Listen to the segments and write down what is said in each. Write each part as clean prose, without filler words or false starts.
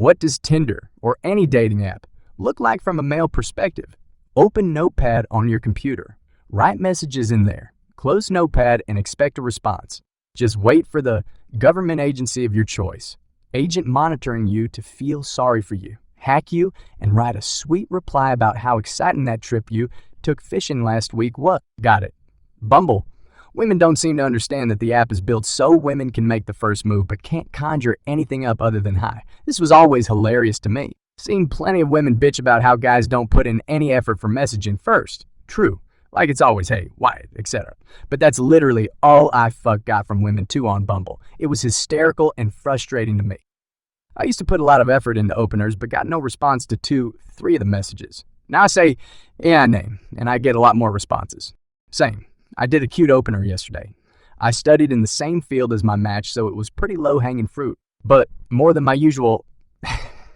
What does Tinder, or any dating app, look like from a male perspective? Open Notepad on your computer. Write messages in there. Close Notepad and expect a response. Just wait for the government agency of your choice, agent monitoring you, to feel sorry for you, hack you, and write a sweet reply about how exciting that trip you took fishing last week was. Got it. Bumble. Women don't seem to understand that the app is built so women can make the first move but can't conjure anything up other than hi. This was always hilarious to me. Seen plenty of women bitch about how guys don't put in any effort for messaging first. True. Like it's always hey, Wyatt, etc. But that's literally all I got from women too on Bumble. It was hysterical and frustrating to me. I used to put a lot of effort into openers but got no response to 2-3 of the messages. Now I say, yeah, name, and I get a lot more responses. Same. I did a cute opener yesterday. I studied in the same field as my match, so it was pretty low-hanging fruit, but more than my usual,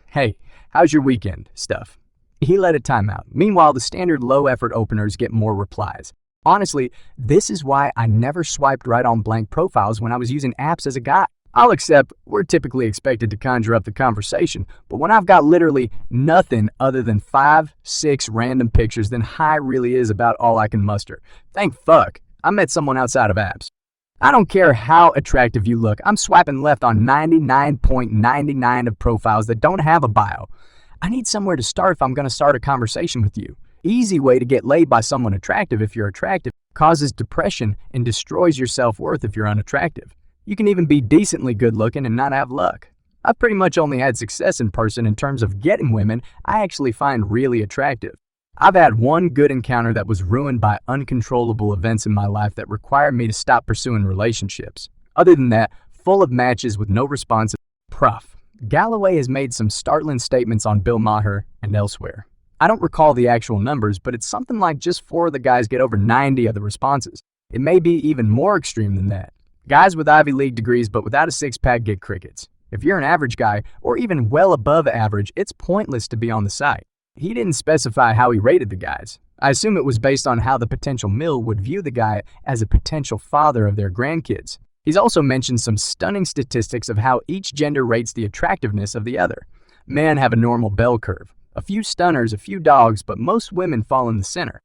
hey, how's your weekend stuff. He let a timeout. Meanwhile, the standard low-effort openers get more replies. Honestly, this is why I never swiped right on blank profiles when I was using apps as a guy. I'll accept we're typically expected to conjure up the conversation, but when I've got literally nothing other than 5-6 random pictures, then hi really is about all I can muster. Thank fuck I met someone outside of apps. I don't care how attractive you look, I'm swiping left on 99.99% of profiles that don't have a bio. I need somewhere to start if I'm going to start a conversation with you. Easy way to get laid by someone attractive if you're attractive causes depression and destroys your self-worth if you're unattractive. You can even be decently good looking and not have luck. I've pretty much only had success in person in terms of getting women I actually find really attractive. I've had one good encounter that was ruined by uncontrollable events in my life that required me to stop pursuing relationships. Other than that, full of matches with no responses. Prof. Galloway has made some startling statements on Bill Maher and elsewhere. I don't recall the actual numbers, but it's something like just 4 of the guys get over 90 of the responses. It may be even more extreme than that. Guys with Ivy League degrees but without a six-pack get crickets. If you're an average guy, or even well above average, it's pointless to be on the site. He didn't specify how he rated the guys. I assume it was based on how the potential mill would view the guy as a potential father of their grandkids. He's also mentioned some stunning statistics of how each gender rates the attractiveness of the other. Men have a normal bell curve. A few stunners, a few dogs, but most women fall in the center.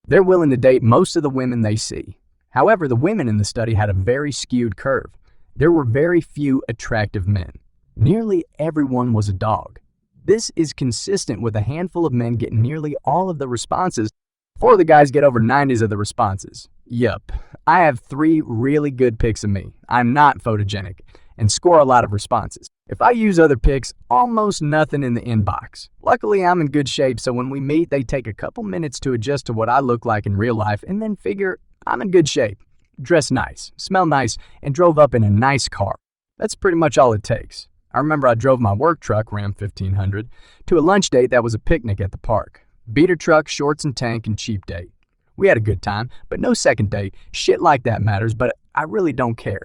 They're willing to date most of the women they see. However, the women in the study had a very skewed curve. There were very few attractive men. Nearly everyone was a dog. This is consistent with a handful of men getting nearly all of the responses. 4 of the guys get over 90s of the responses. Yup, I have 3 really good pics of me. I'm not photogenic and score a lot of responses. If I use other pics, almost nothing in the inbox. Luckily, I'm in good shape, so when we meet, they take a couple minutes to adjust to what I look like in real life and then figure I'm in good shape, dress nice, smell nice, and drove up in a nice car. That's pretty much all it takes. I remember I drove my work truck, Ram 1500, to a lunch date that was a picnic at the park. Beater truck, shorts and tank, and cheap date. We had a good time, but no second date. Shit like that matters, but I really don't care.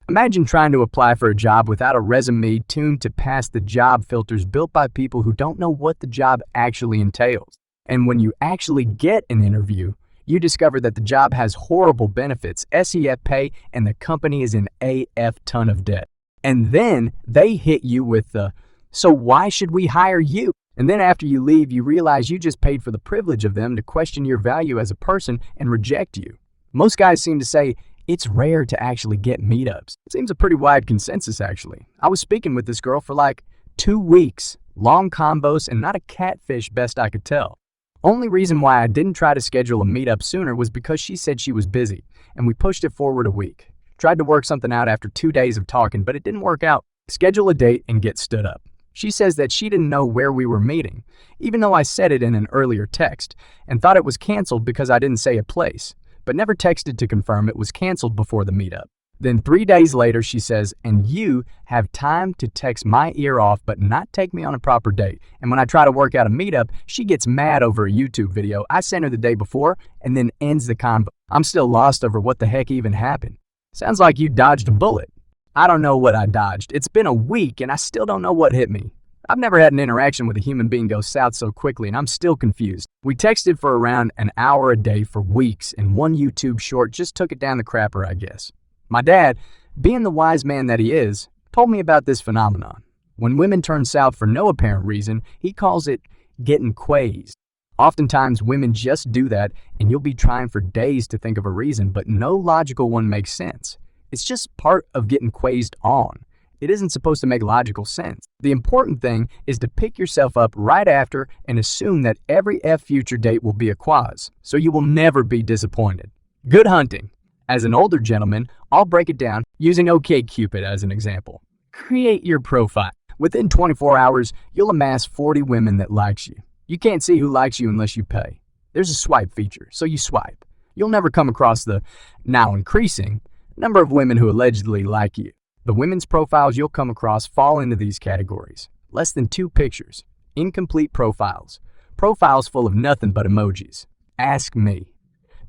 Imagine trying to apply for a job without a resume tuned to pass the job filters built by people who don't know what the job actually entails. And when you actually get an interview, you discover that the job has horrible benefits, SEF pay, and the company is in AF ton of debt. And then they hit you with the, so why should we hire you? And then after you leave, you realize you just paid for the privilege of them to question your value as a person and reject you. Most guys seem to say it's rare to actually get meetups. It seems a pretty wide consensus, actually. I was speaking with this girl for like 2 weeks, long combos, and not a catfish best I could tell. Only reason why I didn't try to schedule a meetup sooner was because she said she was busy, and we pushed it forward a week. Tried to work something out after 2 days of talking, but it didn't work out. Schedule a date and get stood up. She says that she didn't know where we were meeting, even though I said it in an earlier text, and thought it was canceled because I didn't say a place, but never texted to confirm it was canceled before the meetup. Then 3 days later, she says, and you have time to text my ear off but not take me on a proper date. And when I try to work out a meetup, she gets mad over a YouTube video I sent her the day before and then ends the convo. I'm still lost over what the heck even happened. Sounds like you dodged a bullet. I don't know what I dodged. It's been a week and I still don't know what hit me. I've never had an interaction with a human being go south so quickly and I'm still confused. We texted for around an hour a day for weeks and one YouTube short just took it down the crapper, I guess. My dad, being the wise man that he is, told me about this phenomenon. When women turn south for no apparent reason, he calls it getting quazed. Oftentimes, women just do that, and you'll be trying for days to think of a reason, but no logical one makes sense. It's just part of getting quazed on. It isn't supposed to make logical sense. The important thing is to pick yourself up right after and assume that every future date will be a quaz, so you will never be disappointed. Good hunting. As an older gentleman, I'll break it down using OkCupid as an example. Create your profile. Within 24 hours, you'll amass 40 women that likes you. You can't see who likes you unless you pay. There's a swipe feature, so you swipe. You'll never come across the, now increasing, number of women who allegedly like you. The women's profiles you'll come across fall into these categories. Less than 2 pictures. Incomplete profiles. Profiles full of nothing but emojis. Ask me.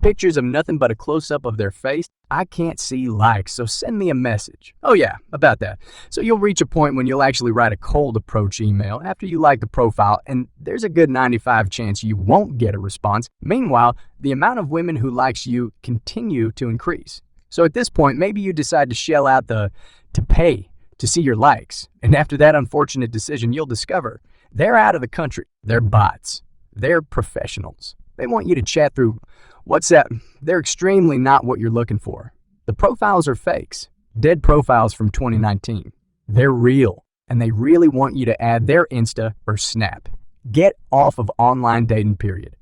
Pictures of nothing but a close-up of their face. I can't see likes, so send me a message. Oh yeah, about that. So you'll reach a point when you'll actually write a cold approach email after you like the profile, and there's a good 95% chance you won't get a response. Meanwhile, the amount of women who likes you continue to increase. So at this point, maybe you decide to shell out to pay to see your likes. And after that unfortunate decision, you'll discover they're out of the country. They're bots. They're professionals. They want you to chat through WhatsApp. They're extremely not what you're looking for. The profiles are fakes. Dead profiles from 2019. They're real, and they really want you to add their Insta or Snap. Get off of online dating, period.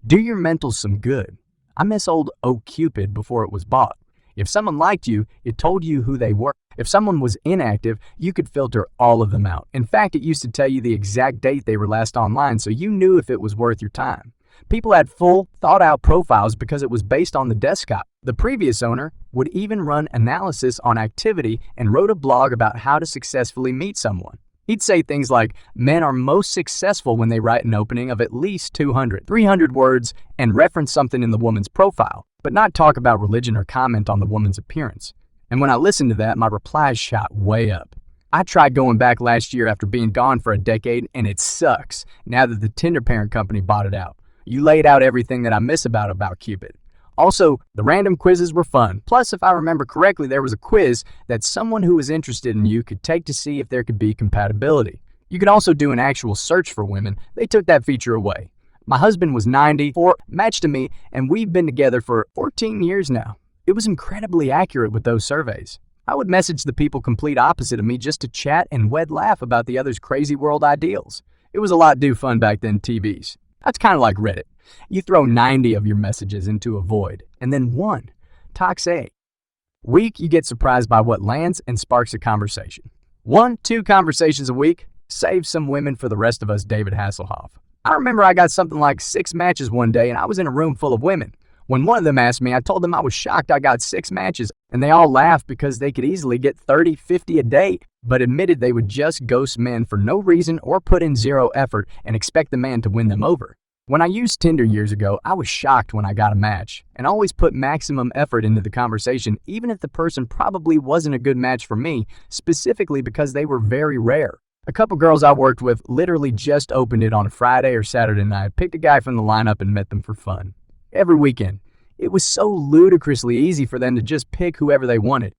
Do your mental some good. I miss old OkCupid before it was bought. If someone liked you, it told you who they were. If someone was inactive, you could filter all of them out. In fact, it used to tell you the exact date they were last online, so you knew if it was worth your time. People had full, thought-out profiles because it was based on the desktop. The previous owner would even run analysis on activity and wrote a blog about how to successfully meet someone. He'd say things like, men are most successful when they write an opening of at least 200, 300 words and reference something in the woman's profile, but not talk about religion or comment on the woman's appearance. And when I listened to that, my replies shot way up. I tried going back last year after being gone for a decade, and it sucks now that the Tinder parent company bought it out. You laid out everything that I miss about Cupid. Also, the random quizzes were fun. Plus, if I remember correctly, there was a quiz that someone who was interested in you could take to see if there could be compatibility. You could also do an actual search for women. They took that feature away. My husband was 94, matched to me, and we've been together for 14 years now. It was incredibly accurate with those surveys. I would message the people complete opposite of me just to chat and wed laugh about the other's crazy world ideals. It was a lot do fun back then, TVs. That's kind of like Reddit. You throw 90 of your messages into a void, and then one, toxic. Week, you get surprised by what lands and sparks a conversation. 1-2 conversations a week saves some women for the rest of us, David Hasselhoff. I remember I got something like 6 matches one day, and I was in a room full of women. When one of them asked me, I told them I was shocked I got 6 matches, and they all laughed because they could easily get 30, 50 a day, but admitted they would just ghost men for no reason or put in 0 effort and expect the man to win them over. When I used Tinder years ago, I was shocked when I got a match, and always put maximum effort into the conversation even if the person probably wasn't a good match for me, specifically because they were very rare. A couple girls I worked with literally just opened it on a Friday or Saturday night, picked a guy from the lineup and met them for fun. Every weekend. It was so ludicrously easy for them to just pick whoever they wanted.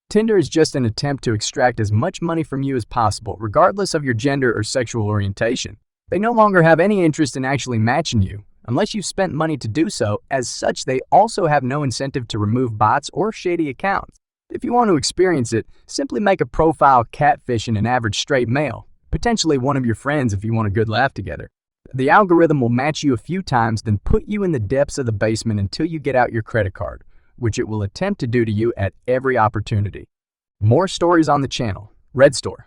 Tinder is just an attempt to extract as much money from you as possible, regardless of your gender or sexual orientation. They no longer have any interest in actually matching you, unless you've spent money to do so. As such, they also have no incentive to remove bots or shady accounts. If you want to experience it, simply make a profile catfishing an average straight male, potentially one of your friends if you want a good laugh together. The algorithm will match you a few times, then put you in the depths of the basement until you get out your credit card, which it will attempt to do to you at every opportunity. More stories on the channel. RedStore.